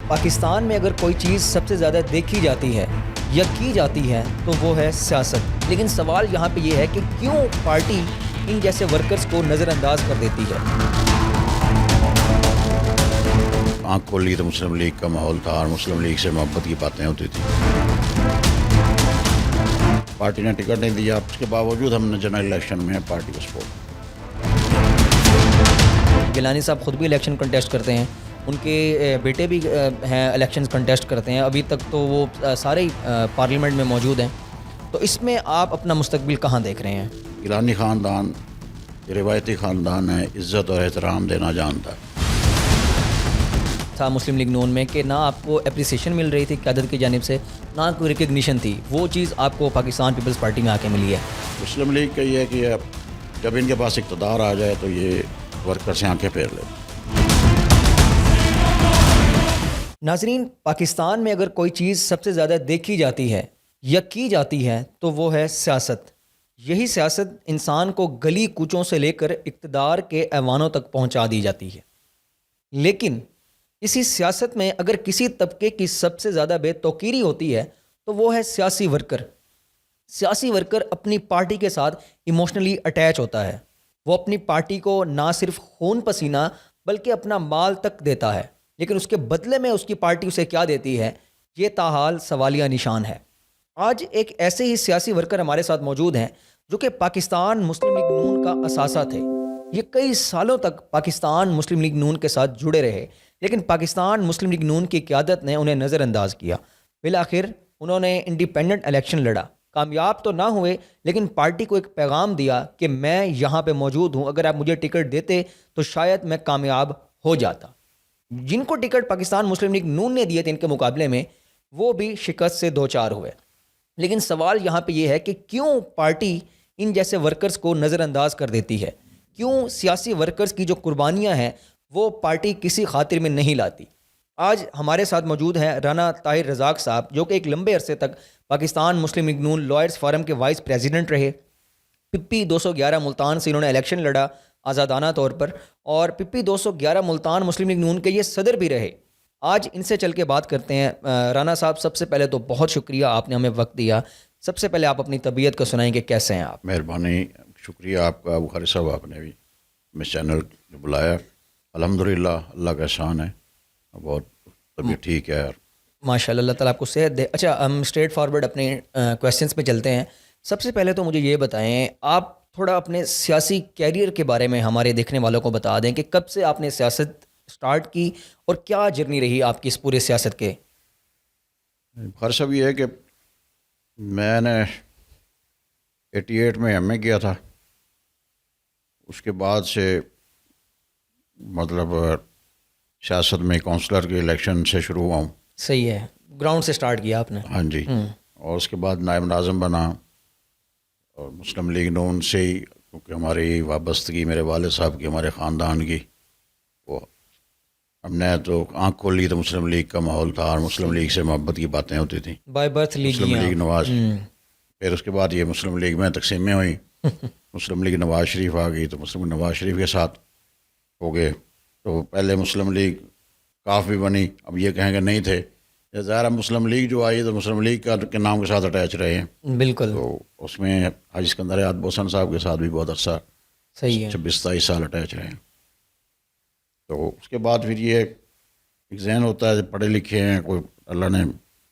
پاکستان میں اگر کوئی چیز سب سے زیادہ دیکھی جاتی ہے یا کی جاتی ہے تو وہ ہے سیاست. لیکن سوال یہاں پہ یہ ہے کہ کیوں پارٹی ان جیسے ورکرز کو نظر انداز کر دیتی ہے. آنکھ کھولی تو مسلم لیگ کا ماحول تھا اور مسلم لیگ سے محبت کی باتیں ہوتی تھیں. پارٹی نے ٹکٹ نہیں دیا، اس کے باوجود ہم نے جنرل الیکشن میں پارٹی کو سپورٹ. گیلانی صاحب خود بھی الیکشن کنٹیسٹ کرتے ہیں، ان کے بیٹے بھی ہیں الیکشنز کنٹیسٹ کرتے ہیں، ابھی تک تو وہ سارے پارلیمنٹ میں موجود ہیں. تو اس میں آپ اپنا مستقبل کہاں دیکھ رہے ہیں؟ گیلانی خاندان روایتی خاندان ہے، عزت اور احترام دینا جانتا ہے. تھا مسلم لیگ نون میں کہ نہ آپ کو اپریسیشن مل رہی تھی قیادت کی جانب سے، نہ کوئی ریکگنیشن تھی، وہ چیز آپ کو پاکستان پیپلز پارٹی میں آ کے ملی ہے. مسلم لیگ کا یہ ہے کہ جب ان کے پاس اقتدار آ جائے تو یہ ورکر سے آنکھیں پھیر لے. ناظرین، پاکستان میں اگر کوئی چیز سب سے زیادہ دیکھی جاتی ہے یا کی جاتی ہے تو وہ ہے سیاست. یہی سیاست انسان کو گلی کوچوں سے لے کر اقتدار کے ایوانوں تک پہنچا دی جاتی ہے. لیکن اسی سیاست میں اگر کسی طبقے کی سب سے زیادہ بے توقیری ہوتی ہے تو وہ ہے سیاسی ورکر. سیاسی ورکر اپنی پارٹی کے ساتھ ایموشنلی اٹیچ ہوتا ہے. وہ اپنی پارٹی کو نہ صرف خون پسینہ بلکہ اپنا مال تک دیتا ہے، لیکن اس کے بدلے میں اس کی پارٹی اسے کیا دیتی ہے، یہ تاحال سوالیہ نشان ہے. آج ایک ایسے ہی سیاسی ورکر ہمارے ساتھ موجود ہیں جو کہ پاکستان مسلم لیگ نون کا اثاثہ تھے. یہ کئی سالوں تک پاکستان مسلم لیگ نون کے ساتھ جڑے رہے، لیکن پاکستان مسلم لیگ نون کی قیادت نے انہیں نظر انداز کیا. بالآخر انہوں نے انڈیپینڈنٹ الیکشن لڑا، کامیاب تو نہ ہوئے لیکن پارٹی کو ایک پیغام دیا کہ میں یہاں پہ موجود ہوں، اگر آپ مجھے ٹکٹ دیتے تو شاید میں کامیاب ہو جاتا. جن کو ٹکٹ پاکستان مسلم لیگ نون نے دیے تھے ان کے مقابلے میں، وہ بھی شکست سے دوچار ہوئے. لیکن سوال یہاں پہ یہ ہے کہ کیوں پارٹی ان جیسے ورکرز کو نظر انداز کر دیتی ہے؟ کیوں سیاسی ورکرز کی جو قربانیاں ہیں وہ پارٹی کسی خاطر میں نہیں لاتی؟ آج ہمارے ساتھ موجود ہیں رانا طاہر رزاق صاحب، جو کہ ایک لمبے عرصے تک پاکستان مسلم لیگ نون لائرز فورم کے وائس پریزیڈنٹ رہے. پپی 211 ملتان سے انہوں نے الیکشن لڑا آزادانہ طور پر، اور پپی 211 ملتان مسلم لیگ نون کے یہ صدر بھی رہے. آج ان سے چل کے بات کرتے ہیں. رانا صاحب، سب سے پہلے تو بہت شکریہ، آپ نے ہمیں وقت دیا. سب سے پہلے آپ اپنی طبیعت کو سنائیں کہ کیسے ہیں آپ؟ مہربانی، شکریہ آپ کا بخاری صاحب، آپ نے بھی میں چینل بلایا. الحمدللہ اللہ کا احسان ہے، بہت طبیعت ٹھیک ہے. ماشاء اللہ، اللہ تعالیٰ آپ کو صحت دے. اچھا، ہم اسٹریٹ فارورڈ اپنے کویسچنس پہ چلتے ہیں. سب سے پہلے تو مجھے یہ بتائیں، آپ تھوڑا اپنے سیاسی کیریئر کے بارے میں ہمارے دیکھنے والوں کو بتا دیں کہ کب سے آپ نے سیاست سٹارٹ کی اور کیا جرنی رہی آپ کی اس پورے سیاست کے؟ بخاری صاحب، یہ ہے کہ میں نے 88 میں ایم اے کیا تھا. اس کے بعد سے مطلب سیاست میں کونسلر کے الیکشن سے شروع ہوا ہوں. صحیح ہے، گراؤنڈ سے سٹارٹ کیا آپ نے. ہاں جی. اور اس کے بعد نائب ناظم بنا، اور مسلم لیگ نون سے ہی، کیونکہ ہماری وابستگی میرے والد صاحب کی، ہمارے خاندان کی، وہ ہم نے تو آنکھ کھولی تو مسلم لیگ کا ماحول تھا اور مسلم لیگ سے محبت کی باتیں ہوتی تھیں. By birth Muslim League League Nawaz. پھر اس کے بعد یہ مسلم لیگ میں تقسیمیں ہوئیں. مسلم لیگ نواز شریف آ گئی تو مسلم نواز شریف کے ساتھ ہو گئے. تو پہلے مسلم لیگ کاف بھی بنی، اب یہ کہیں گے نہیں تھے. ظاہر مسلم لیگ جو آئی تو مسلم لیگ کے نام کے ساتھ اٹیچ رہے ہیں. بالکل. تو اس میں حاجی اسکندر یاد بوسن صاحب کے ساتھ بھی بہت عرصہ، صحیح ہے، 26-27 سال اٹیچ رہے ہیں. تو اس کے بعد پھر یہ ایک ذہن ہوتا ہے، پڑھے لکھے ہیں، کوئی اللہ نے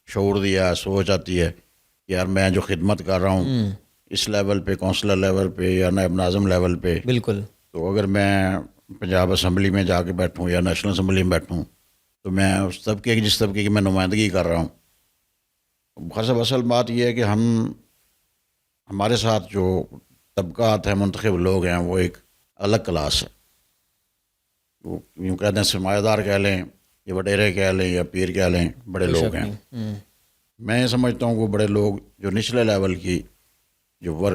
شعور دیا ہے، سوچ آتی ہے کہ یار میں جو خدمت کر رہا ہوں اس لیول پہ، کونسلر لیول پہ یا نائب ناظم لیول پہ، بالکل، تو اگر میں پنجاب اسمبلی میں جا کے بیٹھوں یا نیشنل اسمبلی میں بیٹھوں تو میں اس طبقے کی، جس طبقے کی میں نمائندگی کر رہا ہوں. خاصا اصل بات یہ ہے کہ ہمارے ساتھ جو طبقات ہیں، منتخب لوگ ہیں، وہ ایک الگ کلاس ہے. وہ یوں کہتے ہیں سرمایہ دار کہہ لیں یا وڈیرے کہہ لیں یا پیر کہہ لیں، بڑے لوگ ہیں. میں سمجھتا ہوں کہ وہ بڑے لوگ جو نچلے لیول کی، جو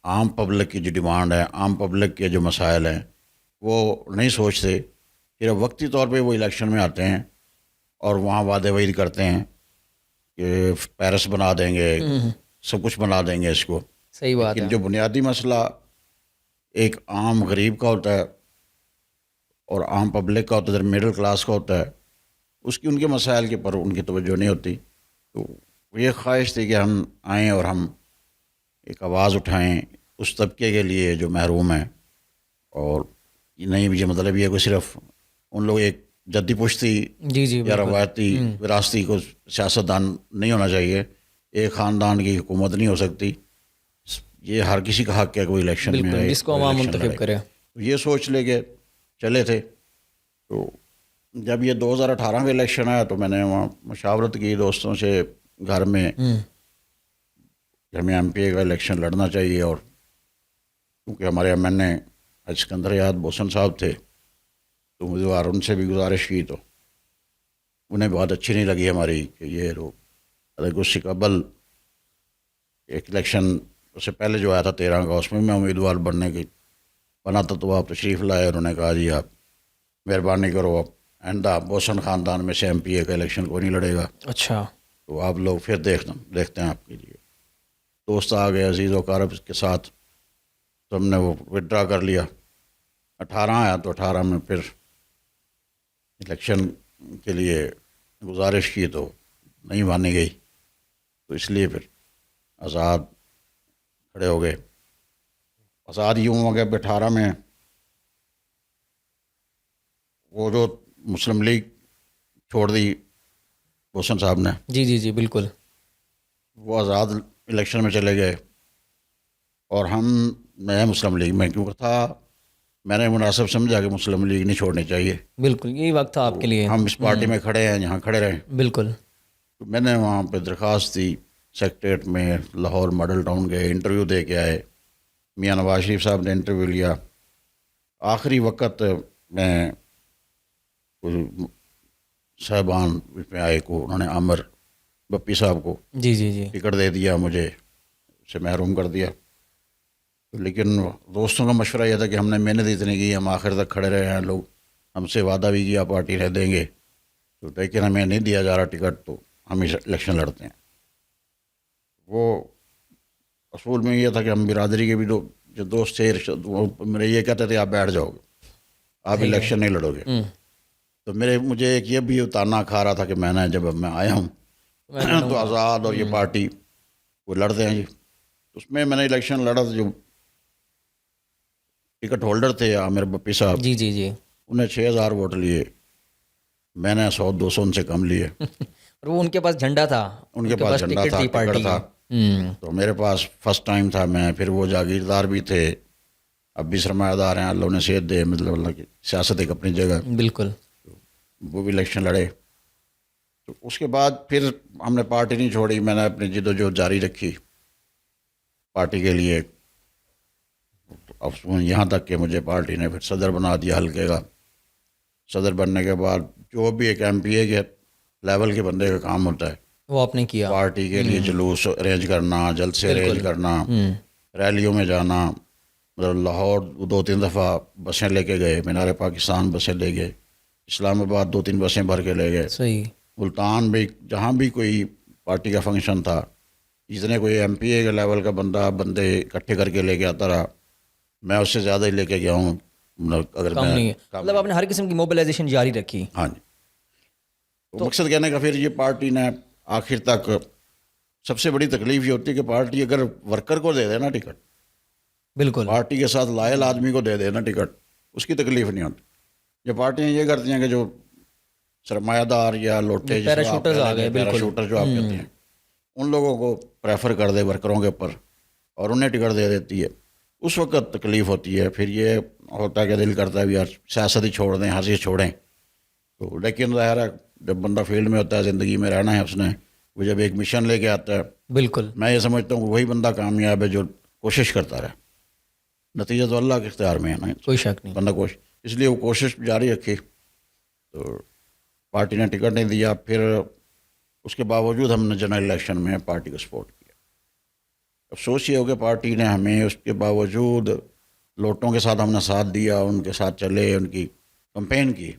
عام پبلک کی جو ڈیمانڈ ہے، عام پبلک کے جو مسائل ہیں، وہ نہیں سوچتے. پھر وقتی طور پہ وہ الیکشن میں آتے ہیں اور وہاں وعدے وعید کرتے ہیں کہ پیرس بنا دیں گے، سب کچھ بنا دیں گے اس کو. صحیح بات ہے. لیکن جو بنیادی مسئلہ ایک عام غریب کا ہوتا ہے اور عام پبلک کا ہوتا ہے، مڈل کلاس کا ہوتا ہے، اس کی ان کے مسائل کے پر ان کی توجہ نہیں ہوتی. تو یہ خواہش تھی کہ ہم آئیں اور ہم ایک آواز اٹھائیں اس طبقے کے لیے جو محروم ہیں. اور نہیں یہ مطلب یہ کہ صرف ان لوگ ایک جدی پشتی جی جی یا روایتی وراثتی کو سیاستدان نہیں ہونا چاہیے. ایک خاندان کی حکومت نہیں ہو سکتی. یہ ہر کسی کا حق ہے کوئی الیکشن میں بالکل، جس کو عوام منتخب کرے. یہ سوچ لے کے چلے تھے. تو جب یہ 2018 کا الیکشن آیا تو میں نے وہاں مشاورت کی دوستوں سے گھر میں کہ ہمیں ایم پی اے کا الیکشن لڑنا چاہیے. اور کیونکہ ہمارے ایم این اے اسکندر یاد بوسن صاحب تھے تو امیدوار ان سے بھی گزارش کی تو انہیں بہت اچھی نہیں لگی ہماری کہ یہ لوگ حالانکہ اس سے قبل ایک الیکشن اس سے پہلے جو آیا تھا 13 کا اس میں امیدوار بننے کی بنا تھا تو آپ تشریف لائے اور انہوں نے کہا جی آپ مہربانی کرو اب آئندہ بوسن خاندان میں سے ایم پی اے کا الیکشن کوئی نہیں لڑے گا. اچھا. تو آپ لوگ پھر دیکھتے ہیں آپ کے لیے. دوست آ گئے عزیز و اقارب کے ساتھ تو ہم نے وہ وڈرا کر لیا. 18 آیا تو 18 میں پھر الیکشن کے لیے گزارش کی تو نہیں مانی گئی. تو اس لیے پھر آزاد کھڑے ہو گئے. آزاد یوں ہو گئے 18 میں وہ جو مسلم لیگ چھوڑ دی بوسن صاحب نے. جی جی جی بالکل. وہ آزاد الیکشن میں چلے گئے اور میں مسلم لیگ میں کیونکہ تھا میں نے مناسب سمجھا کہ مسلم لیگ نہیں چھوڑنی چاہیے. بالکل یہی وقت تھا آپ کے لیے. ہم اس پارٹی میں کھڑے ہیں جہاں کھڑے رہیں. بالکل. تو میں نے وہاں پہ درخواست دی سیکریٹریٹ میں لاہور ماڈل ٹاؤن گئے انٹرویو دے کے آئے. میاں نواز شریف صاحب نے انٹرویو لیا. آخری وقت میں صاحبان میں آئے کو انہوں نے عامر بپی صاحب کو جی جی جی ٹکٹ دے دیا مجھے اسے محروم کر دیا. لیکن دوستوں کا مشورہ یہ تھا کہ ہم نے محنت اتنی کی ہم آخر تک کھڑے رہے ہیں. لوگ ہم سے وعدہ بھی کیا پارٹی رہ دیں گے تو لیکن ہمیں نہیں دیا جا رہا ٹکٹ تو ہم الیکشن لڑتے ہیں. وہ اصول میں یہ تھا کہ ہم برادری کے بھی جو دوست تھے وہ میرے یہ کہتے تھے آپ بیٹھ جاؤ گے آپ الیکشن نہیں لڑو گے. تو مجھے ایک یہ بھی اتارنا کھا رہا تھا کہ میں نے جب میں آیا ہوں تو آزاد اور یہ پارٹی وہ لڑتے ہیں جی. اس میں نے الیکشن لڑا تھا. جو ٹکٹ ہولڈر تھے عامر بپی صاحب جی جی جی انہیں 6000 ووٹ لیے. میں نے 100-200 ان سے کم لیے. اور وہ ان کے پاس جھنڈا تھا. ان کے پاس جھنڈا تھا ٹکٹ تھا. تو میرے پاس فرسٹ ٹائم تھا. میں پھر وہ جاگیردار بھی تھے اب بھی سرمایہ دار ہیں اللہ نے صحت دے مطلب اللہ کی سیاست ایک اپنی جگہ. بالکل. وہ بھی الیکشن لڑے. تو اس کے بعد پھر ہم نے پارٹی نہیں چھوڑی. میں نے اپنی جد و جہد جاری رکھی پارٹی کے لیے. اب یہاں تک کہ مجھے پارٹی نے پھر صدر بنا دیا حلقے کا. صدر بننے کے بعد جو بھی ایک ایم پی اے کے لیول کے بندے کا کام ہوتا ہے وہ آپ نے کیا. پارٹی کے لیے جلوس ارینج کرنا جلسے ارینج کرنا ریلیوں میں جانا. مطلب لاہور 2-3 دفعہ بسیں لے کے گئے. مینار پاکستان بسیں لے گئے. اسلام آباد 2-3 بسیں بھر کے لے گئے. صحیح. ملتان بھی جہاں بھی کوئی پارٹی کا فنکشن تھا جتنے کوئی ایم پی اے کے لیول کا بندے اکٹھے کر کے لے کے آتا رہا. میں اس سے زیادہ ہی لے کے گیا ہوں. اگر کم نہیں ہے مطلب آپ نے ہر قسم کی موبلائزیشن جاری رکھی. ہاں جی. تو مقصد کہنے کا پھر یہ پارٹی نے آخر تک سب سے بڑی تکلیف یہ ہوتی ہے کہ پارٹی اگر ورکر کو دے دے نا ٹکٹ بالکل پارٹی کے ساتھ لائل آدمی کو دے دے نا ٹکٹ اس کی تکلیف نہیں ہوتی. یہ پارٹیاں یہ کرتی ہیں کہ جو سرمایہ دار یا لوٹے پیراشوٹرز آ گئے پیراشوٹر جو آپ کہتے ہیں ان لوگوں کو پریفر کر دے ورکروں کے اوپر اور انہیں ٹکٹ دے دیتی ہے. اس وقت تکلیف ہوتی ہے. پھر یہ ہوتا ہے کہ دل کرتا ہے یار سیاست ہی چھوڑ دیں ہر چیز چھوڑیں. تو لیکن ظاہر ہے جب بندہ فیلڈ میں ہوتا ہے زندگی میں رہنا ہے اس نے وہ جب ایک مشن لے کے آتا ہے بالکل میں یہ سمجھتا ہوں کہ وہی بندہ کامیاب ہے جو کوشش کرتا رہے. نتیجہ تو اللہ کے اختیار میں ہے نا. کوئی شک نہیں. بندہ اس لیے وہ کوشش جاری رکھی. تو پارٹی نے ٹکٹ نہیں دیا. پھر اس کے باوجود ہم نے جنرل الیکشن میں پارٹی کو سپورٹ کیا. افسوس یہ ہو کہ پارٹی نے ہمیں اس کے باوجود لوٹوں کے ساتھ ہم نے ساتھ دیا ان کے ساتھ چلے ان کی کمپین کی.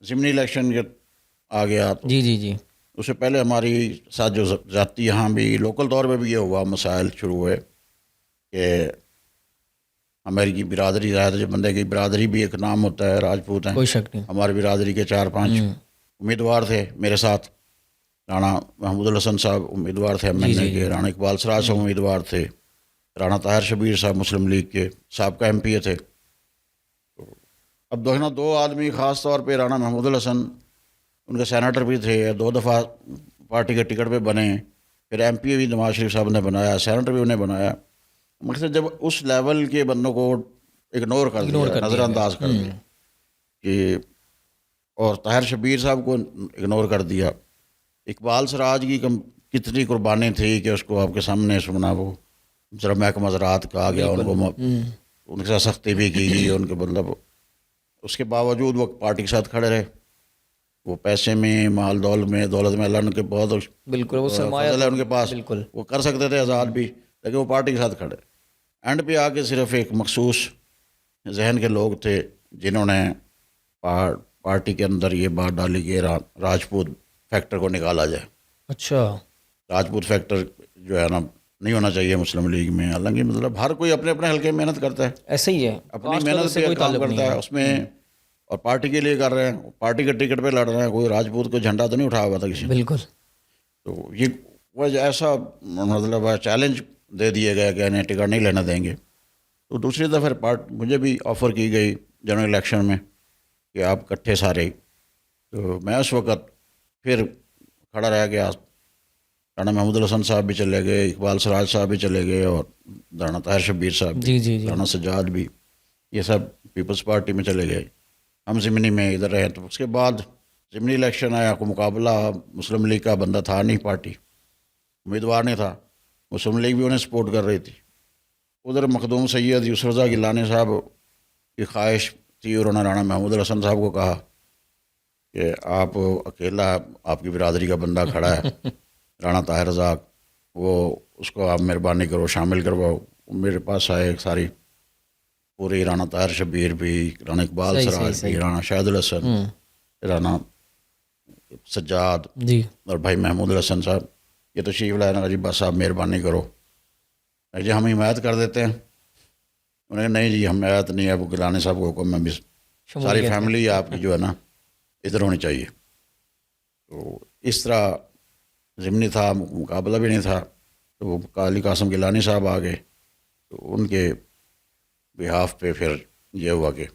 ضمنی الیکشن آ گیا تو جی جی جی اس سے پہلے ہماری ساتھ جو ذاتی یہاں بھی لوکل طور پہ بھی یہ ہوا مسائل شروع ہوئے کہ ہماری برادری رہا تھا، جب بندے کی برادری بھی ایک نام ہوتا ہے، راجپوت ہیں، کوئی شک نہیں. ہماری برادری کے 4-5 امیدوار تھے میرے ساتھ. رانا محمود الحسن صاحب امیدوار تھے ایم این اے کے، رانا اقبال سراج صاحب امیدوار تھے، رانا طاہر شبیر صاحب مسلم لیگ کے سابقہ ایم پی اے تھے. اب دو آدمی خاص طور پہ رانا محمود الحسن ان کے سینیٹر بھی تھے، 2 دفعہ پارٹی کے ٹکٹ پہ بنے، پھر ایم پی اے بھی نواز شریف صاحب نے بنایا، سینیٹر بھی انہیں بنایا. مقصد جب اس لیول کے بندوں کو اگنور کر دیا، نظر انداز کر دیا کہ، اور طاہر شبیر صاحب کو اگنور کر دیا. اقبال سراج کی کتنی قربانی تھی کہ اس کو آپ کے سامنے سنا، وہ ذرا محکمہ زراعت کہا گیا، ان کو ان کے ساتھ سختی بھی کی گئی، ان کے مطلب اس کے باوجود وہ پارٹی کے ساتھ کھڑے رہے. وہ پیسے میں، مال دولت میں اللہ ان کے بہت بالکل وہ سرمایہ فضل ہے ان کے پاس، بالکل وہ کر سکتے تھے آزاد بھی، لیکن وہ پارٹی کے ساتھ کھڑے. اینڈ پہ آ کے صرف ایک مخصوص ذہن کے لوگ تھے جنہوں نے پارٹی کے اندر یہ بات ڈالی کہ راجپوت فیکٹر کو نکالا جائے. اچھا. راجپوت فیکٹر جو ہے نا نہیں ہونا چاہیے مسلم لیگ میں. حالانکہ مطلب ہر کوئی اپنے اپنے حلقے میں محنت کرتا ہے، ایسے ہی ہے، اپنی محنت سے کام کرتا ہے اس میں، اور پارٹی کے لیے کر رہے ہیں، پارٹی کے ٹکٹ پہ لڑ رہے ہیں. کوئی راجپوت کو جھنڈا تو نہیں اٹھایا ہوا تھا کسی نے. بالکل. تو یہ وہ ایسا مطلب چیلنج دے دیا گیا کہ انہیں ٹکٹ نہیں لینا دیں گے. تو دوسری دفعہ مجھے بھی آفر کی گئی جنرل الیکشن میں کہ آپ کٹھے سارے. تو میں اس وقت پھر کھڑا رہ گیا. رانا محمود الحسن صاحب بھی چلے گئے، اقبال سراج صاحب بھی چلے گئے، اور رانا طاہر شبیر صاحب بھی، رانا سجاد بھی، یہ سب پیپلز پارٹی میں چلے گئے. ہم ضمنی میں ادھر رہے. تو اس کے بعد ضمنی الیکشن آیا، کوئی مقابلہ مسلم لیگ کا بندہ تھا نہیں، پارٹی امیدوار نہیں تھا. مسلم لیگ بھی انہیں سپورٹ کر رہی تھی. ادھر مخدوم سید یوسف رضا گیلانی صاحب کی خواہش تھی، اور انہوں نے رانا محمود الحسن صاحب کو کہا کہ آپ اکیلا، آپ کی برادری کا بندہ کھڑا ہے رانا طاہر رضا، وہ اس کو آپ مہربانی کرو شامل کرواؤ. میرے پاس آئے ساری پوری، رانا طاہر شبیر بھی، رانا اقبال سراج بھی، رانا شاہد الحسن، رانا سجاد اور بھائی محمود الحسن صاحب. یہ تو تشریف لائے نا جی، بس آپ مہربانی کرو جی، ہم حمایت کر دیتے ہیں. انہوں نے نہیں جی، ہم حمایت نہیں ہے، وہ گیلانی صاحب کو حکم میں بھی ساری فیملی آپ کی جو ہے نا ادھر ہونی چاہیے. تو اس طرح ضمنی تھا، مقابلہ بھی نہیں تھا. تو وہ علی قاسم گیلانی صاحب آ گئے. تو ان کے بہاف پہ پھر یہ ہوا کہ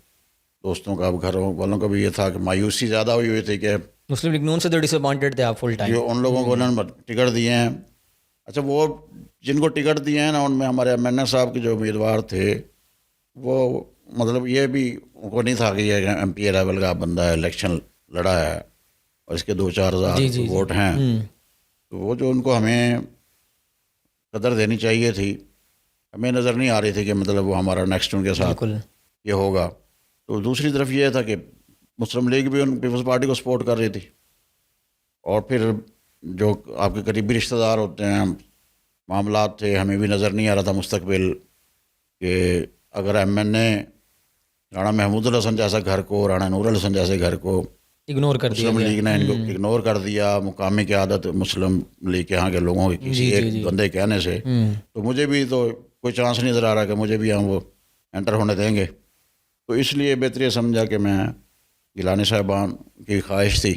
دوستوں کا، اب گھروں والوں کا بھی یہ تھا کہ مایوسی زیادہ ہوئی تھی کہ مسلم لیگ نون سے ڈس اپوائنٹڈ تھے آپ فل ٹائم، جو ان لوگوں کو انہوں نے ٹکٹ دیے ہیں. اچھا، وہ جن کو ٹکٹ دیے ہیں نا، ان میں ہمارے ایم این اے صاحب کے جو امیدوار تھے، وہ مطلب یہ بھی ان کو نہیں تھا کہ یہ ایم پی اے لیول کا بندہ ہے، الیکشن لڑا ہے اور اس کے 2-4 ہزار ووٹ ہیں. تو وہ جو ان کو ہمیں قدر دینی چاہیے تھی، ہمیں نظر نہیں آ رہی تھی کہ مطلب وہ ہمارا نیکسٹ ان کے ساتھ یہ ہوگا. تو دوسری طرف یہ تھا کہ مسلم لیگ بھی ان پیپلز پارٹی کو سپورٹ کر رہی تھی، اور پھر جو آپ کے قریبی رشتہ دار ہوتے ہیں، معاملات تھے، ہمیں بھی نظر نہیں آ رہا تھا مستقبل کہ اگر ایم این اے رانا محمود الحسن جیسا گھر کو، رانا نور الحسن جیسے گھر کو اگنور کر دیا، مسلم لیگ نے ان کو اگنور کر دیا، مقامی قیادت مسلم لیگ کے یہاں کے لوگوں کے کسی ایک بندے کہنے سے، تو مجھے بھی تو کوئی چانس نہیں نظر آ رہا کہ مجھے بھی یہاں وہ انٹر ہونے دیں گے. تو اس لیے بہتر یہ سمجھا کہ میں گیلانی صاحبان کی خواہش تھی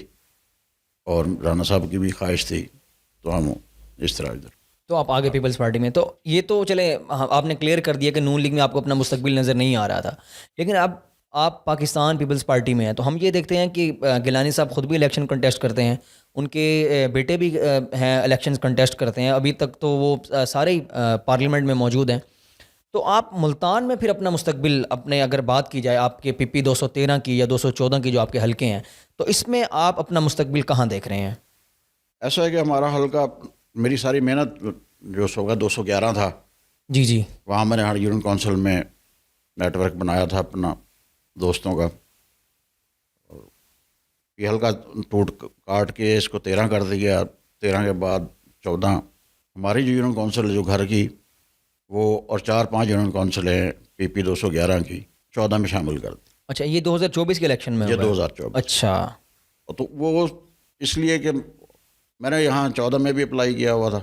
اور رانا صاحب کی بھی خواہش تھی، تو ہم اس طرح ادھر. تو آپ آگے پیپلز پارٹی میں. تو یہ تو چلے آپ نے کلیئر کر دیا کہ نون لیگ میں آپ کو اپنا مستقبل نظر نہیں آ رہا تھا، لیکن اب آپ پاکستان پیپلز پارٹی میں ہیں تو ہم یہ دیکھتے ہیں کہ گیلانی صاحب خود بھی الیکشن کنٹیسٹ کرتے ہیں، ان کے بیٹے بھی ہیں الیکشن کنٹیسٹ کرتے ہیں، ابھی تک تو وہ سارے ہی پارلیمنٹ میں موجود ہیں. تو آپ ملتان میں پھر اپنا مستقبل، اپنے اگر بات کی جائے آپ کے پی پی 213 کی یا 214 کی جو آپ کے حلقے ہیں، تو اس میں آپ اپنا مستقبل کہاں دیکھ رہے ہیں؟ ایسا ہے کہ ہمارا حلقہ، میری ساری محنت جو 211 تھا، جی وہاں میں نے ہر یونین کونسل میں نیٹ ورک بنایا تھا اپنا دوستوں کا. یہ حلقہ ٹوٹ کاٹ کے اس کو 13 کر دیا. 13 کے بعد 14 ہماری جو یونین کونسل جو گھر کی، وہ اور 4-5 یونین کونسل ہیں پی پی 211 کی، 14 میں شامل کر دی. اچھا، یہ 2024 کے الیکشن میں؟ یہ 2024. اچھا. تو وہ اس لیے کہ میں نے یہاں 14 میں بھی اپلائی کیا ہوا تھا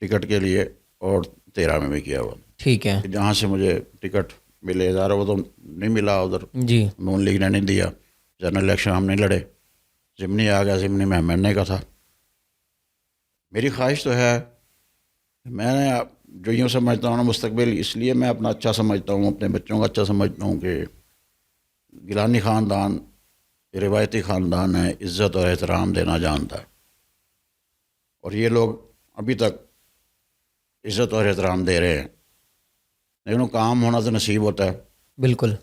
ٹکٹ کے لیے، اور 13 میں بھی کیا ہوا تھا. ٹھیک ہے کہ جہاں سے مجھے ٹکٹ ملے، ظاہر وہ تو نہیں ملا، ادھر جی نون لیگ نے نہیں دیا، جنرل الیکشن ہم نہیں لڑے، ضمنی آ گیا، ضمنی میں MNA کا تھا۔ میری خواہش تو ہے، میں نے جو یوں سمجھتا ہوں نا، مستقبل اس لیے میں اپنا اچھا سمجھتا ہوں، اپنے بچوں کا اچھا سمجھتا ہوں کہ گیلانی خاندان روایتی خاندان ہے، عزت اور احترام دینا جانتا ہے، اور یہ لوگ ابھی تک عزت اور احترام دے رہے ہیں، لیکن وہ کام ہونا تو نصیب ہوتا ہے۔ بالکل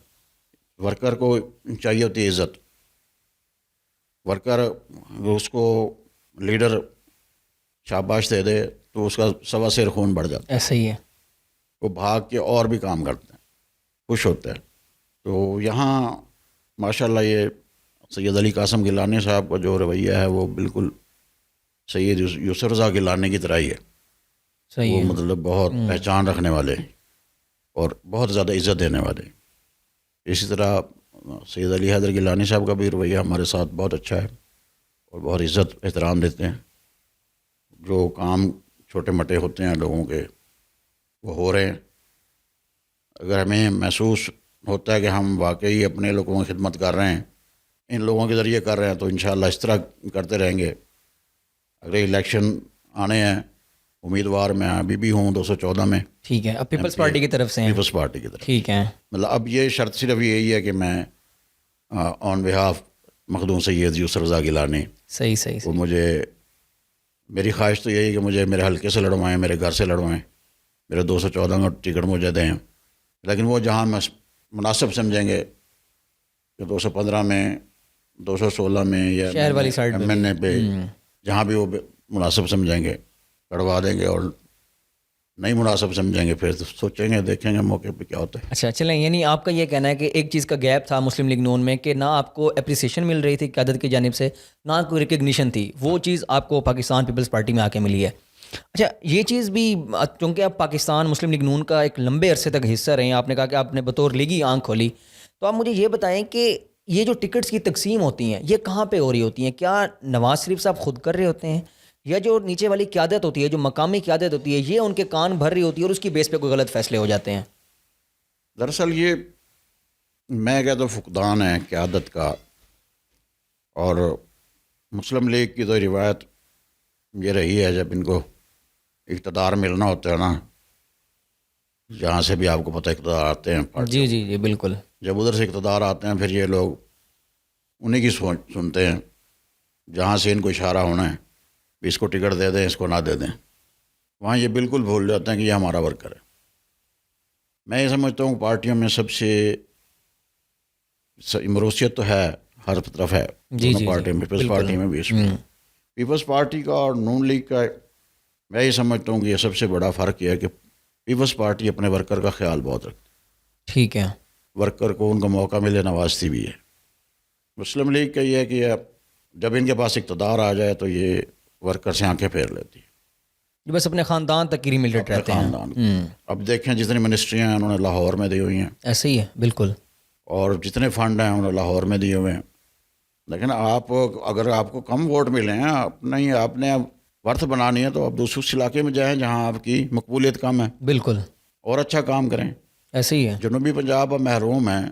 ورکر کو چاہیے ہوتی ہے عزت، ورکر اس کو لیڈر شاباش دے دے تو اس کا سوا سیر خون بڑھ جاتا ہے، ایسا ہی ہے، وہ بھاگ کے اور بھی کام کرتے ہیں، خوش ہوتے ہیں۔ تو یہاں ماشاءاللہ یہ سید علی قاسم گیلانی صاحب کا جو رویہ ہے وہ بالکل سید یوسف رضا گیلانی کی طرح ہی ہے، صحیح وہ ہے، مطلب بہت پہچان رکھنے والے اور بہت زیادہ عزت دینے والے۔ اسی طرح سید علی حیدر گیلانی صاحب کا بھی رویہ ہمارے ساتھ بہت اچھا ہے اور بہت عزت احترام دیتے ہیں، جو کام چھوٹے موٹے ہوتے ہیں لوگوں کے وہ ہو رہے ہیں۔ اگر ہمیں محسوس ہوتا ہے کہ ہم واقعی اپنے لوگوں کی خدمت کر رہے ہیں، ان لوگوں کے ذریعے کر رہے ہیں، تو انشاءاللہ اس طرح کرتے رہیں گے۔ اگر الیکشن آنے ہیں، امیدوار میں ابھی بھی ہوں 214 میں، ٹھیک ہے، اب پیپلز پارٹی کی طرف سے ہیں، پیپلز پارٹی کی طرف۔ ٹھیک ہے، مطلب اب یہ شرط صرف یہی ہے کہ میں آن بہاف مخدوم سید یوسف رضا گیلانی، صحیح صحیح وہ صحیح، مجھے، میری خواہش تو یہی ہے کہ مجھے میرے حلقے سے لڑوائیں، میرے گھر سے لڑوائیں، میرے 214 کا ٹکٹ مجھے دیں، لیکن وہ جہاں مناسب سمجھیں گے کہ 215 میں، 216 میں، یا شہر والی سائڈ پہ بھی، MNA پہ، جہاں بھی وہ مناسب سمجھیں گے لڑوا دیں گے، اور نہیں مناسب سمجھیں گے پھر سوچیں گے، دیکھیں گے موقع پہ کیا ہوتا ہے۔ اچھا چلیں، یعنی آپ کا یہ کہنا ہے کہ ایک چیز کا گیپ تھا مسلم لیگ نون میں کہ نہ آپ کو اپریسیشن مل رہی تھی قیادت کی جانب سے، نہ کوئی ریکگنیشن تھی، وہ چیز آپ کو پاکستان پیپلز پارٹی میں آ کے ملی ہے۔ اچھا یہ چیز بھی، چونکہ آپ پاکستان مسلم لیگ نون کا ایک لمبے عرصے تک حصہ رہے ہیں، آپ نے کہا کہ آپ نے بطور لیگی آنکھ کھولی، تو آپ مجھے یہ بتائیں کہ یہ جو ٹکٹس کی تقسیم ہوتی ہیں یہ کہاں پہ ہو رہی ہوتی ہیں؟ کیا نواز شریف صاحب خود کر رہے ہوتے ہیں، یا جو نیچے والی قیادت ہوتی ہے، جو مقامی قیادت ہوتی ہے، یہ ان کے کان بھر رہی ہوتی ہے اور اس کی بیس پہ کوئی غلط فیصلے ہو جاتے ہیں؟ دراصل یہ میں کہتا ہوں فقدان ہے قیادت کا، اور مسلم لیگ کی تو روایت یہ رہی ہے، جب ان کو اقتدار ملنا ہوتا ہے نا، جہاں سے بھی آپ کو پتہ اقتدار آتے ہیں پارٹی، جی جی جی بالکل، جب ادھر سے اقتدار آتے ہیں پھر یہ لوگ انہیں کی سنتے ہیں، جہاں سے ان کو اشارہ ہونا ہے بھی اس کو ٹکٹ دے دیں، اس کو نہ دے دیں، وہاں یہ بالکل بھول جاتے ہیں کہ یہ ہمارا ورکر ہے۔ میں یہ سمجھتا ہوں پارٹیوں میں سب سے مروثیت تو ہے، ہر طرف ہے، جی دونوں جی پارٹی میں، پیپلز بالکل، پارٹی میں بھی، اس میں پیپلز پارٹی کا اور نون لیگ کا میں یہ سمجھتا ہوں کہ یہ سب سے بڑا فرق یہ ہے کہ پیپلز پارٹی اپنے ورکر کا خیال بہت رکھتی ہے، ٹھیک ہے، ورکر کو ان کا موقع ملے نوازتی بھی ہے۔ مسلم لیگ کا یہ ہے کہ جب ان کے پاس اقتدار آ جائے تو یہ ورکر سے آنکھیں پھیر لیتی ہے، یہ بس اپنے خاندان تک ہی لمیٹڈ اپنے رہتے ہیں۔ خاندان کو۔ اب دیکھیں جتنی منسٹریاں ہیں انہوں نے لاہور میں دی ہوئی ہیں، ایسے ہی ہے بالکل، اور جتنے فنڈ ہیں انہوں نے لاہور میں دیے ہوئے ہیں، لیکن آپ اگر آپ کو کم ووٹ ملے ہیں، آپ نے ورث بنانی ہے تو آپ دوسرے علاقے میں جائیں جہاں آپ کی مقبولیت کم ہے، بالکل اور اچھا کام کریں۔ ایسے ہی ہے، جنوبی پنجاب اب محروم ہیں،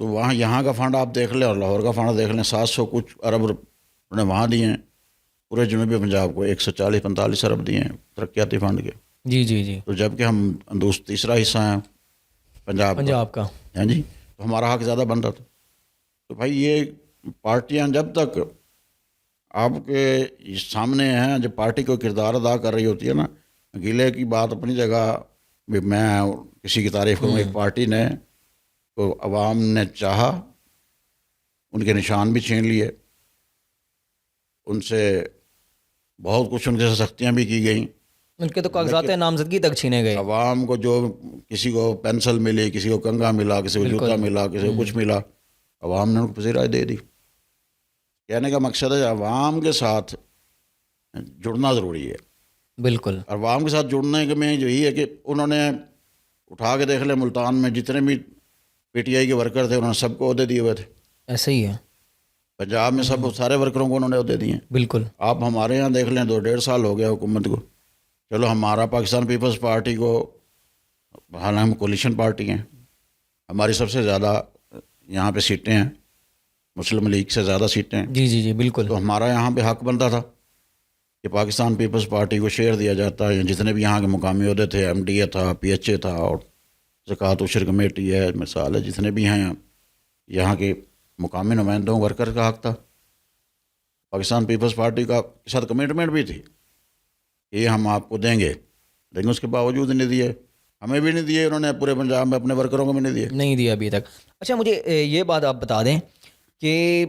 تو وہاں یہاں کا فنڈ آپ دیکھ لیں اور لاہور کا فنڈ دیکھ لیں، 700 کچھ ارب انہوں نے وہاں دیے ہیں، پورے جنوبی پنجاب کو 140-45 ارب دیے ہیں ترقیاتی فنڈ کے، جی جی جی، تو جب کہ ہم تیسرا حصہ ہیں پنجاب کا، ہاں جی، تو ہمارا حق زیادہ بنتا تھا۔ تو بھائی یہ پارٹیاں جب تک آپ کے سامنے ہیں، جب پارٹی کو کردار ادا کر رہی ہوتی ہے نا، گلے کی بات اپنی جگہ، بھی میں کسی کی تعریف کروں، ایک پارٹی نے تو عوام نے چاہا، ان کے نشان بھی چھین لیے، ان سے بہت کچھ، ان کے سختیاں بھی کی گئیں، ان کے تو کاغذات نامزدگی تک چھینے گئے، عوام کو جو کسی کو پینسل ملی، کسی کو کنگا ملا، کسی کو جوتا ملا، کسی کو کچھ ملا، عوام نے ان کو پذیرائی دے دی۔ کہنے کا مقصد ہے عوام کے ساتھ جڑنا ضروری ہے، بالکل، عوام کے ساتھ جڑنے میں یہی ہے کہ انہوں نے اٹھا کے دیکھ لیں، ملتان میں جتنے بھی PTI کے ورکر تھے انہوں نے سب کو عہدے دیے ہوئے تھے، ایسے ہی ہے، پنجاب میں سارے ورکروں کو انہوں نے عہدے دیے ہیں۔ بالکل، آپ ہمارے یہاں دیکھ لیں 2-1.5 سال ہو گیا حکومت کو، چلو ہمارا پاکستان پیپلز پارٹی کو حالانکہ ہم کولیشن پارٹی ہیں, ہماری سب سے زیادہ یہاں پہ سیٹیں ہیں, مسلم لیگ سے زیادہ سیٹیں ہیں. جی جی جی بالکل. تو ہمارا یہاں پہ حق بنتا تھا کہ پاکستان پیپلز پارٹی کو شیئر دیا جاتا ہے. جتنے بھی یہاں کے مقامی عہدے تھے, ایم ڈی اے تھا, پی ایچ اے تھا, اور زکوٰۃ و عشر کمیٹی ہے, مثال ہے, جتنے بھی ہیں یہاں کے مقامی نمائندوں ورکر کا حق تھا. پاکستان پیپلز پارٹی کا کے ساتھ کمٹمنٹ بھی تھی کہ یہ ہم آپ کو دیں گے, لیکن اس کے باوجود نہیں دیے. ہمیں بھی نہیں دیے انہوں نے, پورے پنجاب میں اپنے ورکروں کو بھی نہیں دیے. نہیں دیا ابھی تک. اچھا مجھے یہ بات آپ بتا دیں کہ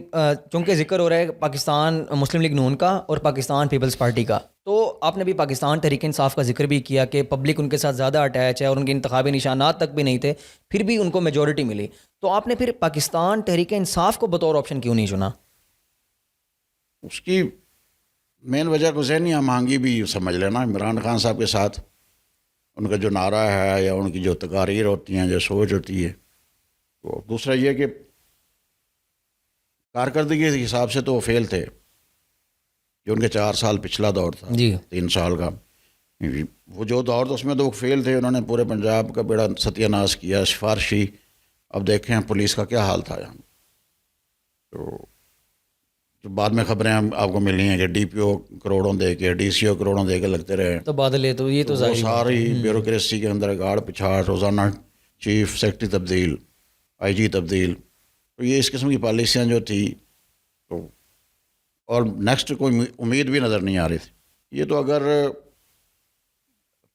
چونکہ ذکر ہو رہا ہے پاکستان مسلم لیگ نون کا اور پاکستان پیپلز پارٹی کا, تو آپ نے بھی پاکستان تحریک انصاف کا ذکر بھی کیا کہ پبلک ان کے ساتھ زیادہ اٹیچ ہے اور ان کے انتخابی نشانات تک بھی نہیں تھے, پھر بھی ان کو میجورٹی ملی. تو آپ نے پھر پاکستان تحریک انصاف کو بطور آپشن کیوں نہیں چنا؟ اس کی مین وجہ کو ذہنی ہمانگی بھی سمجھ لینا. عمران خان صاحب کے ساتھ ان کا جو نعرہ ہے یا ان کی جو تقاریر ہوتی ہیں, جو سوچ ہوتی ہے, تو دوسرا یہ کہ کارکردگی کے حساب سے تو وہ فیل تھے. جو ان کے 4 سال پچھلا دور تھا, جی 3 سال کا, وہ جو دور تھا اس میں تو وہ فیل تھے. انہوں نے پورے پنجاب کا بیڑا ستیہ ناش کیا, سفارشی. اب دیکھیں پولیس کا کیا حال تھا یہاں. تو جو بعد میں خبریں آپ کو ملی ہیں کہ ڈی پی او کروڑوں دے کے, ڈی سی او کروڑوں دے کے لگتے رہے. تو بادل تو یہ تو وہ ساری بیوروکریسی کے اندر گاڑ پچھاڑ, روزانہ چیف سیکرٹری تبدیل, آئی جی تبدیل. تو یہ اس قسم کی پالیسیاں جو تھی, تو اور نیکسٹ کوئی امید بھی نظر نہیں آ رہی تھی. یہ تو اگر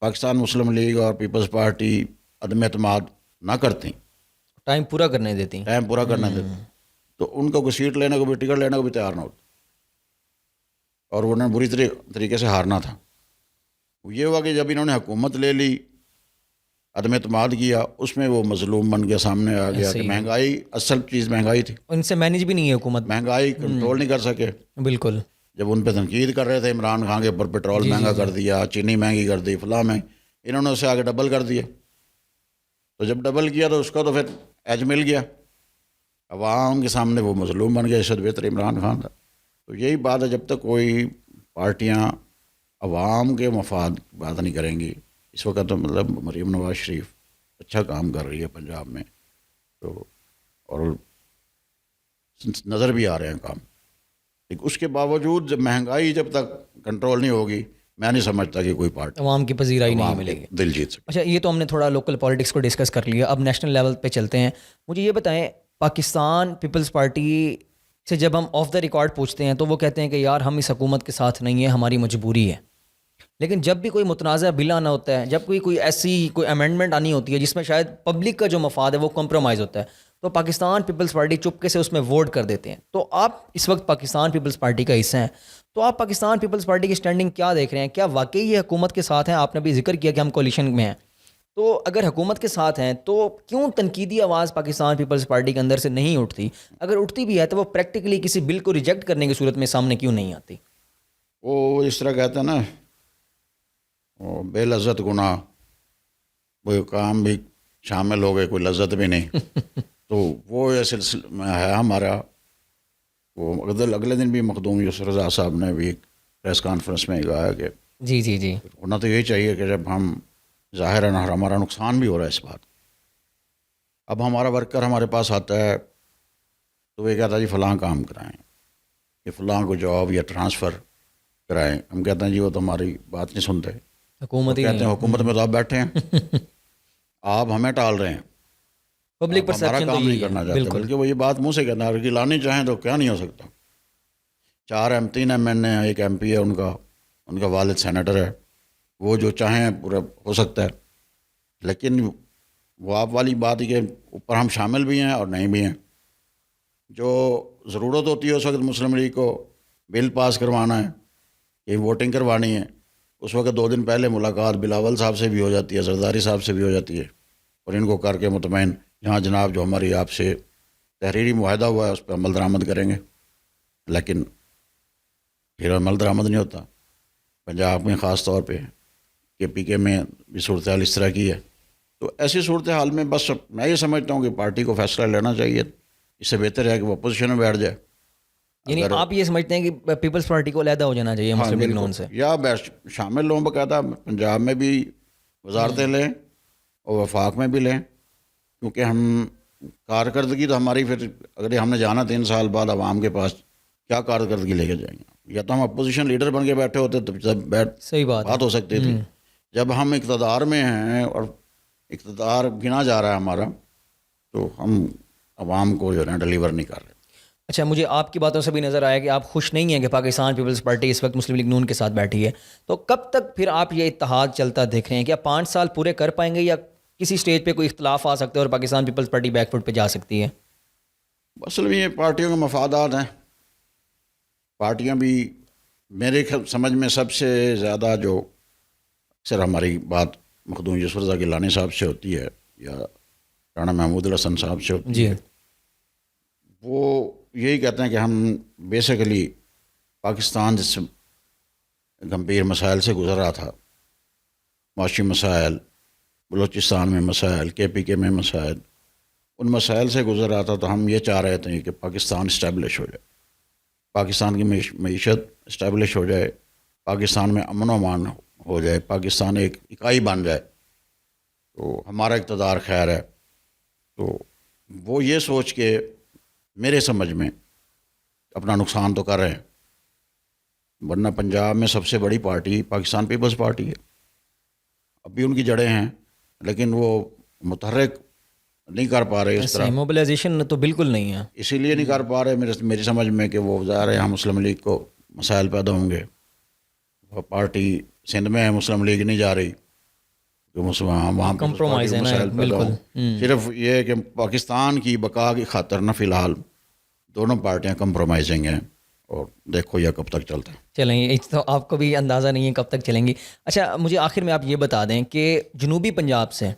پاکستان مسلم لیگ اور پیپلز پارٹی عدم اعتماد نہ کرتی, ٹائم پورا کرنے دیتی, ٹائم پورا کرنا دیتی, تو ان کو کوئی سیٹ لینے کو بھی, ٹکٹ لینے کو بھی تیار نہ ہوتا, اور انہوں نے بری طریقے سے ہارنا تھا. یہ ہوا کہ جب انہوں نے حکومت لے لی, عدم اعتماد کیا, اس میں وہ مظلوم بن کے سامنے آ گیا کہ مہنگائی, اصل چیز مہنگائی تھی. ان سے مینیج بھی نہیں ہے حکومت, مہنگائی کنٹرول نہیں کر سکے. بالکل. جب ان پہ تنقید کر رہے تھے عمران خان کے اوپر, پیٹرول مہنگا کر دیا, چینی مہنگی کر دی, فلاں میں, انہوں نے اسے آگے ڈبل کر دیا. تو جب ڈبل کیا تو اس کا تو پھر ایج مل گیا, عوام کے سامنے وہ مظلوم بن گیا. اس سے بہتر عمران خان تھا. تو یہی بات ہے, جب تک کوئی پارٹیاں عوام کے مفاد کی بات نہیں کریں گی. اس وقت تو مطلب مریم نواز شریف اچھا کام کر رہی ہے پنجاب میں, تو اور نظر بھی آ رہے ہیں کام. اس کے باوجود جب مہنگائی جب تک کنٹرول نہیں ہوگی, میں نہیں سمجھتا کہ کوئی پارٹی عوام کی پذیرائی نہیں ملے گی, دل جیت سکے. اچھا یہ تو ہم نے تھوڑا لوکل پالیٹکس کو ڈسکس کر لیا, اب نیشنل لیول پہ چلتے ہیں. مجھے یہ بتائیں, پاکستان پیپلز پارٹی سے جب ہم آف دا ریکارڈ پوچھتے ہیں تو وہ کہتے ہیں کہ یار ہم اس حکومت کے ساتھ نہیں ہیں, ہماری مجبوری ہے. لیکن جب بھی کوئی متنازع بل آنا ہوتا ہے, جب کوئی ایسی کوئی امینڈمنٹ آنی ہوتی ہے جس میں شاید پبلک کا جو مفاد ہے وہ کمپرومائز ہوتا ہے, تو پاکستان پیپلز پارٹی چپکے سے اس میں ووٹ کر دیتے ہیں. تو آپ اس وقت پاکستان پیپلز پارٹی کا حصہ ہیں, تو آپ پاکستان پیپلز پارٹی کی سٹینڈنگ کیا دیکھ رہے ہیں؟ کیا واقعی یہ حکومت کے ساتھ ہیں؟ آپ نے بھی ذکر کیا کہ ہم کولیشن میں ہیں, تو اگر حکومت کے ساتھ ہیں تو کیوں تنقیدی آواز پاکستان پیپلز پارٹی کے اندر سے نہیں اٹھتی؟ اگر اٹھتی بھی ہے تو وہ پریکٹیکلی کسی بل کو ریجیکٹ کرنے کی صورت میں سامنے کیوں نہیں آتی؟ وہ اس طرح کہتے ہیں نا, بے لذت گناہ, وہ کام بھی شامل ہو گئے, کوئی لذت بھی نہیں. تو وہ یہ سلسلہ ہے ہمارا. وہ اگلے دن بھی مخدوم یوسف رضا صاحب نے بھی ایک پریس کانفرنس میں کہا کہ جی جی جی ہونا تو یہی چاہیے کہ جب ہم ظاہراً ہمارا نقصان بھی ہو رہا ہے اس بات, اب ہمارا ورکر ہمارے پاس آتا ہے تو وہ کہتا ہے جی فلاں کام کرائیں, یہ فلاں کو جاب یا ٹرانسفر کرائیں. ہم کہتے ہیں جی وہ تو ہماری بات نہیں سنتے. حکومت ہی کہتے ہیں حکومت میں تو آپ بیٹھے ہیں, آپ ہمیں ٹال رہے ہیں, پبلک ہمارا کام نہیں کرنا چاہتے. بلکہ وہ یہ بات منہ سے کہنا ہے کہ لانی چاہیں تو کیا نہیں ہو سکتا. 3 ایم این اے, ایک ایم پی ہے ان کا والد سینیٹر ہے, وہ جو چاہیں پورا ہو سکتا ہے. لیکن وہ آپ والی بات ہے کہ اوپر ہم شامل بھی ہیں اور نہیں بھی ہیں. جو ضرورت ہوتی ہے اس وقت مسلم لیگ کو بل پاس کروانا ہے, یہ ووٹنگ کروانی ہے, اس وقت 2 دن پہلے ملاقات بلاول صاحب سے بھی ہو جاتی ہے, زرداری صاحب سے بھی ہو جاتی ہے, اور ان کو کر کے مطمئن جہاں جناب جو ہماری آپ سے تحریری معاہدہ ہوا ہے اس پہ عمل درآمد کریں گے. لیکن پھر عمل درآمد نہیں ہوتا. پنجاب میں خاص طور پہ کے پی کے میں بھی صورتحال اس طرح کی ہے. تو ایسی صورتحال میں بس میں یہ سمجھتا ہوں کہ پارٹی کو فیصلہ لینا چاہیے. اس سے بہتر ہے کہ وہ اپوزیشن میں بیٹھ جائے. یعنی آپ یہ سمجھتے ہیں کہ پیپلز پارٹی کو علیحدہ ہو جانا چاہیے مسلم لیگ نون سے, یا شامل لوں باقاعدہ پنجاب میں بھی وزارتیں لیں اور وفاق میں بھی لیں، کیونکہ ہم کارکردگی تو ہماری پھر اگر ہم نے جانا 3 سال بعد عوام کے پاس، کیا کارکردگی لے کے جائیں گے؟ یا تو ہم اپوزیشن لیڈر بن کے بیٹھے ہوتے تو جب صحیح بات بات ہو سکتی تھی. جب ہم اقتدار میں ہیں اور اقتدار گنا جا رہا ہے ہمارا، تو ہم عوام کو جو ہے نا ڈلیور نہیں کر رہے. اچھا، مجھے آپ کی باتوں سے بھی نظر آیا کہ آپ خوش نہیں ہیں کہ پاکستان پیپلز پارٹی اس وقت مسلم لیگ نون کے ساتھ بیٹھی ہے. تو کب تک پھر آپ یہ اتحاد چلتا دیکھ رہے ہیں؟ کیا 5 سال پورے کر پائیں گے یا کسی سٹیج پہ کوئی اختلاف آ سکتا ہے اور پاکستان پیپلز پارٹی بیک فٹ پہ جا سکتی ہے؟ اصل میں یہ پارٹیوں کے مفادات ہیں. پارٹیاں بھی میرے سمجھ میں سب سے زیادہ جو اکثر ہماری بات مخدوم یوسف رضا گیلانی صاحب سے ہوتی ہے یا رانا محمود الحسن صاحب سے ہوتی جی ہے، وہ یہی کہتے ہیں کہ ہم بیسیکلی پاکستان جس گمبھیر مسائل سے گزر رہا تھا، معاشی مسائل، بلوچستان میں مسائل، KPK میں مسائل، ان مسائل سے گزر رہا تھا، تو ہم یہ چاہ رہے تھے کہ پاکستان اسٹیبلش ہو جائے، پاکستان کی معیشت اسٹیبلش ہو جائے، پاکستان میں امن و امان ہو جائے، پاکستان ایک اکائی بن جائے، تو ہمارا اقتدار خیر ہے. تو وہ یہ سوچ کے میرے سمجھ میں اپنا نقصان تو کر رہے ہیں، ورنہ پنجاب میں سب سے بڑی پارٹی پاکستان پیپلز پارٹی ہے. ابھی ان کی جڑیں ہیں، لیکن وہ متحرک نہیں کر پا رہے اس طرح. موبلائزیشن تو بالکل نہیں ہے. اسی لیے نہیں کر پا رہے میری سمجھ میں کہ وہ ظاہر ہے ہم مسلم لیگ کو مسائل پیدا ہوں گے. وہ پارٹی سندھ میں ہے، مسلم لیگ نہیں جا رہی، وہاں کمپرومائز ہے نا، مسائل پیدا بالکل. ہوں. صرف یہ ہے کہ پاکستان کی بقا کی خاطر نہ فی الحال دونوں پارٹیاں کمپرومائزنگ ہیں، اور دیکھو یہ کب تک چلتا ہے. چلیں، تو آپ کو بھی اندازہ نہیں ہے کب تک چلیں گی. اچھا، مجھے آخر میں آپ یہ بتا دیں کہ جنوبی پنجاب سے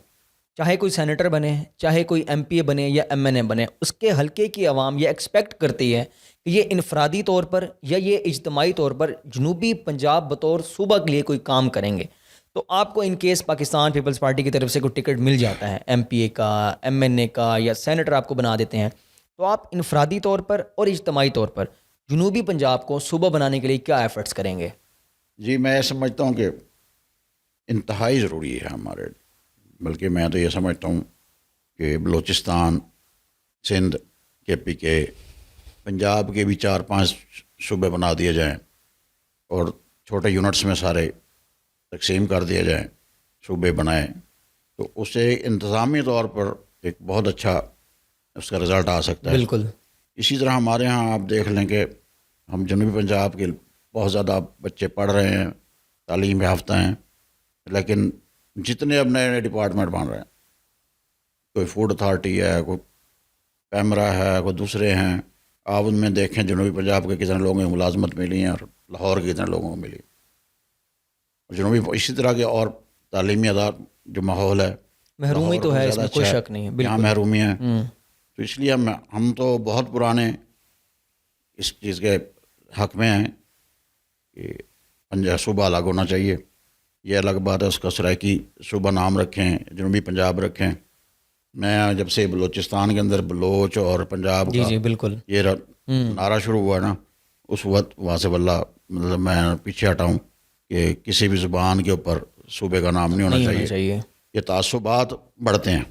چاہے کوئی سینیٹر بنے، چاہے کوئی MPA بنے یا MNA بنے، اس کے حلقے کی عوام یہ ایکسپیکٹ کرتی ہے کہ یہ انفرادی طور پر یا یہ اجتماعی طور پر جنوبی پنجاب بطور صوبہ کے لیے کوئی کام کریں گے. تو آپ کو ان کیس پاکستان پیپلز پارٹی کی طرف سے کوئی ٹکٹ مل جاتا ہے MPA کا، MNA کا، یا سینیٹر آپ کو بنا دیتے ہیں، تو آپ انفرادی طور پر اور اجتماعی طور پر جنوبی پنجاب کو صوبہ بنانے کے لیے کیا ایفرٹس کریں گے؟ جی میں سمجھتا ہوں کہ انتہائی ضروری ہے ہمارے، بلکہ میں تو یہ سمجھتا ہوں کہ بلوچستان، سندھ، KPK، پنجاب کے بھی 4-5 صوبے بنا دیے جائیں اور چھوٹے یونٹس میں سارے تقسیم کر دیے جائیں، صوبے بنائیں، تو اس سے انتظامی طور پر ایک بہت اچھا اس کا رزلٹ آ سکتا ہے. بالکل. اسی طرح ہمارے ہاں آپ دیکھ لیں کہ ہم جنوبی پنجاب کے بہت زیادہ بچے پڑھ رہے ہیں، تعلیم یافتہ ہیں، لیکن جتنے اب نئے نئے ڈپارٹمنٹ بن رہے ہیں، کوئی فوڈ اتھارٹی ہے، کوئی پیمرا ہے، کوئی دوسرے ہیں، آپ ان میں دیکھیں جنوبی پنجاب کے کتنے لوگوں کو ملازمت ملی ہیں اور لاہور کے کتنے لوگوں کو ملی. اسی طرح کے اور تعلیمی ادار جو ماحول ہے، محرومی تو ہے، اس میں کوئی شک نہیں ہے. یہاں محرومی ہے. تو اس لیے ہم تو بہت پرانے اس چیز کے حق میں ہیں کہ پنجاب صوبہ الگ ہونا چاہیے. یہ الگ بات ہے، اس کا سرائکی صوبہ نام رکھیں، جنوبی پنجاب رکھیں. میں جب سے بلوچستان کے اندر بلوچ اور پنجاب کا جی بالکل یہ نعرہ شروع ہوا نا، اس وقت وہاں سے واللہ مطلب میں پیچھے ہٹا ہوں کہ کسی بھی زبان کے اوپر صوبے کا نام نہیں ہونا چاہیے. یہ تعصبات بڑھتے ہیں.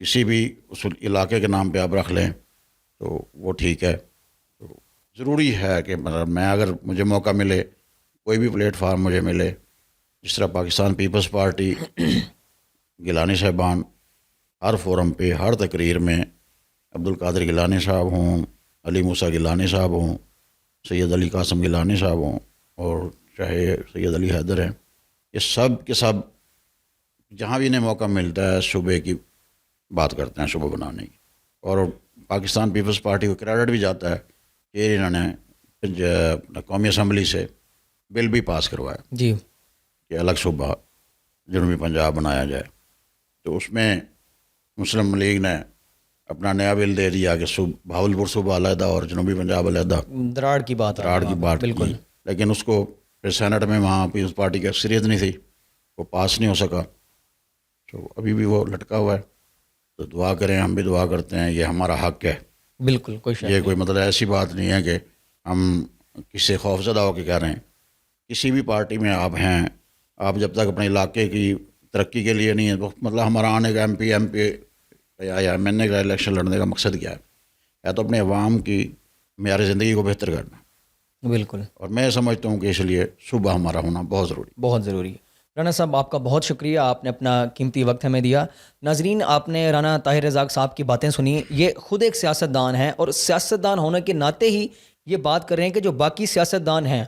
کسی بھی اس علاقے کے نام پہ آپ رکھ لیں تو وہ ٹھیک ہے. تو ضروری ہے کہ مطلب میں اگر مجھے موقع ملے، کوئی بھی پلیٹ فارم مجھے ملے، جس طرح پاکستان پیپلز پارٹی گیلانی صاحبان ہر فورم پہ، ہر تقریر میں عبدالقادر گیلانی صاحب ہوں، علی موسیٰ گیلانی صاحب ہوں، سید علی قاسم گیلانی صاحب ہوں، اور چاہے سید علی حیدر ہیں، یہ سب کے سب جہاں بھی انہیں موقع ملتا ہے صوبے کی بات کرتے ہیں، صوبہ بنانے کی. اور پاکستان پیپلز پارٹی کو کریڈٹ بھی جاتا ہے کہ انہوں نے قومی اسمبلی سے بل بھی پاس کروایا جی کہ الگ صوبہ جنوبی پنجاب بنایا جائے. تو اس میں مسلم لیگ نے اپنا نیا بل دے دیا کہ بھاولپور صوبہ علیحدہ اور جنوبی پنجاب علیحدہ. دراڑ کی بات بالکل. لیکن اس کو پھر سینٹ میں وہاں پیپلز پارٹی کی اکثریت نہیں تھی، وہ پاس نہیں ہو سکا. تو ابھی بھی وہ لٹکا ہوا ہے. تو دعا کریں، ہم بھی دعا کرتے ہیں، یہ ہمارا حق ہے. بالکل یہ کوئی مطلب ایسی بات نہیں ہے کہ ہم کسی سے خوف زدہ ہو کے کہہ رہے ہیں. کسی بھی پارٹی میں آپ ہیں، آپ جب تک اپنے علاقے کی ترقی کے لیے نہیں ہے. مطلب ہمارا آنے کا ایم پی یا ایم این اے کا الیکشن لڑنے کا مقصد کیا ہے تو اپنے عوام کی معیار زندگی کو بہتر کرنا. بالکل. اور میں سمجھتا ہوں کہ اس لیے صوبہ ہمارا ہونا بہت ضروری ہے. رانا صاحب آپ کا بہت شکریہ، آپ نے اپنا قیمتی وقت ہمیں دیا. ناظرین، آپ نے رانا طاہر رزاق صاحب کی باتیں سنی. یہ خود ایک سیاستدان ہیں اور سیاستدان ہونے کے ناطے ہی یہ بات کر رہے ہیں کہ جو باقی سیاستدان ہیں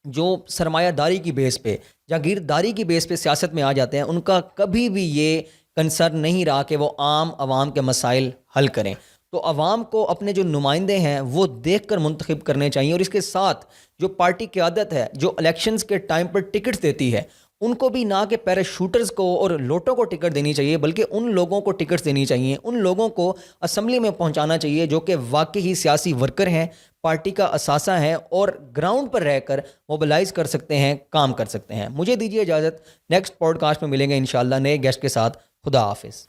جو سرمایہ داری کی بیس پہ، جاگیرداری کی بیس پہ سیاست میں آ جاتے ہیں، ان کا کبھی بھی یہ کنسرن نہیں رہا کہ وہ عام عوام کے مسائل حل کریں. تو عوام کو اپنے جو نمائندے ہیں وہ دیکھ کر منتخب کرنے چاہیے، اور اس کے ساتھ جو پارٹی قیادت ہے جو الیکشنز کے ٹائم پر ٹکٹس دیتی ہے، ان کو بھی نہ کہ پیراشوٹرز کو اور لوٹوں کو ٹکٹ دینی چاہیے، بلکہ ان لوگوں کو ٹکٹس دینی چاہیے، ان لوگوں کو اسمبلی میں پہنچانا چاہیے جو کہ واقعی سیاسی ورکر ہیں، پارٹی کا اثاثہ ہیں اور گراؤنڈ پر رہ کر موبلائز کر سکتے ہیں، کام کر سکتے ہیں. مجھے دیجیے اجازت، نیکسٹ پوڈ کاسٹ میں ملیں گے انشاءاللہ نئے گیسٹ کے ساتھ. خدا حافظ.